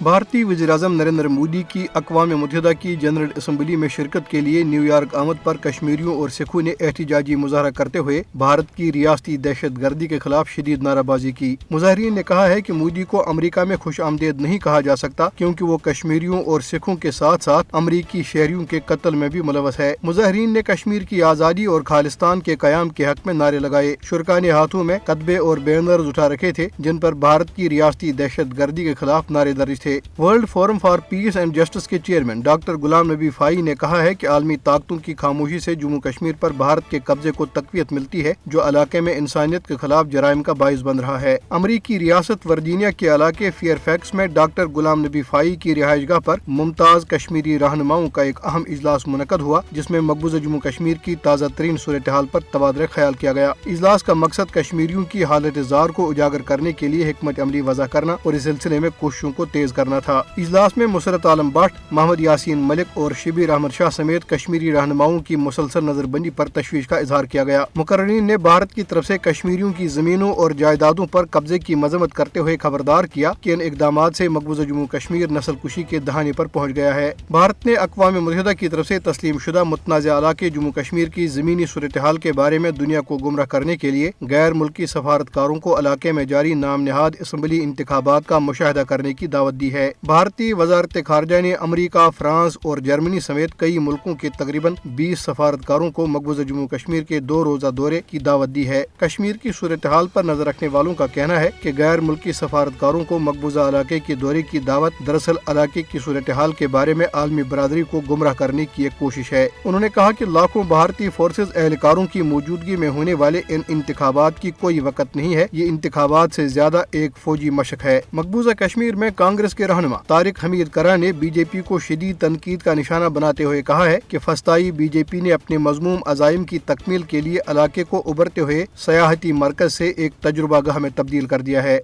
بھارتی وزیراعظم نریندر مودی کی اقوام متحدہ کی جنرل اسمبلی میں شرکت کے لیے نیو یارک آمد پر کشمیریوں اور سکھوں نے احتجاجی مظاہرہ کرتے ہوئے بھارت کی ریاستی دہشت گردی کے خلاف شدید نعرہ بازی کی۔ مظاہرین نے کہا ہے کہ مودی کو امریکہ میں خوش آمدید نہیں کہا جا سکتا کیونکہ وہ کشمیریوں اور سکھوں کے ساتھ ساتھ امریکی شہریوں کے قتل میں بھی ملوث ہے۔ مظاہرین نے کشمیر کی آزادی اور خالصتان کے قیام کے حق میں نعرے لگائے۔ شرکاء نے ہاتھوں میں کتبے اور بینرز اٹھا رکھے تھے جن پر بھارت کی ریاستی دہشت گردی کے خلاف نعرے درج تھے۔ World forum for piece and justice کے چیئرمین ڈاکٹر غلام نبی فائی نے کہا ہے کہ عالمی طاقتوں کی خاموشی سے جموں کشمیر پر بھارت کے قبضے کو تقویت ملتی ہے جو علاقے میں انسانیت کے خلاف جرائم کا باعث بن رہا ہے۔ امریکی ریاست ورجینیا کے علاقے فیئر فیکس میں ڈاکٹر غلام نبی فائی کی رہائش گاہ پر ممتاز کشمیری رہنماؤں کا ایک اہم اجلاس منعقد ہوا جس میں مقبوضہ جموں کشمیر کی تازہ ترین صورتحال پر تبادلہ خیال کیا گیا۔ اجلاس کا مقصد کشمیریوں کی حالت زار کو اجاگر کرنے کے لیے حکمت عملی وضع کرنا اور اس سلسلے میں کوششوں کو تیز کرنا تھا۔ اجلاس میں مسرت عالم بٹ، محمد یاسین ملک اور شبیر احمد شاہ سمیت کشمیری رہنماؤں کی مسلسل نظر بندی پر تشویش کا اظہار کیا گیا۔ مقررین نے بھارت کی طرف سے کشمیریوں کی زمینوں اور جائیدادوں پر قبضے کی مذمت کرتے ہوئے خبردار کیا کہ ان اقدامات سے مقبوضہ جموں کشمیر نسل کشی کے دہانے پر پہنچ گیا ہے۔ بھارت نے اقوام متحدہ کی طرف سے تسلیم شدہ متنازع علاقے جموں کشمیر کی زمینی صورتحال کے بارے میں دنیا کو گمراہ کرنے کے لیے غیر ملکی سفارتکاروں کو علاقے میں جاری نام نہاد اسمبلی انتخابات کا مشاہدہ کرنے کی دعوت دی ہے۔ بھارتی وزارت خارجہ نے امریکہ، فرانس اور جرمنی سمیت کئی ملکوں کے تقریباً 20 سفارتکاروں کو مقبوضہ جموں کشمیر کے 2 روزہ دورے کی دعوت دی ہے۔ کشمیر کی صورتحال پر نظر رکھنے والوں کا کہنا ہے کہ غیر ملکی سفارتکاروں کو مقبوضہ علاقے کے دورے کی دعوت دراصل علاقے کی صورتحال کے بارے میں عالمی برادری کو گمراہ کرنے کی ایک کوشش ہے۔ انہوں نے کہا کہ لاکھوں بھارتی فورسز اہلکاروں کی موجودگی میں ہونے والے ان انتخابات کی کوئی وقت نہیں ہے، یہ انتخابات سے زیادہ ایک فوجی مشق ہے۔ مقبوضہ کشمیر میں کانگریس کے رہنما طارق حمید کرا نے بی جے پی کو شدید تنقید کا نشانہ بناتے ہوئے کہا ہے کہ فسطائی بی جے پی نے اپنے مذموم عزائم کی تکمیل کے لیے علاقے کو ابھرتے ہوئے سیاحتی مرکز سے ایک تجربہ گاہ میں تبدیل کر دیا ہے۔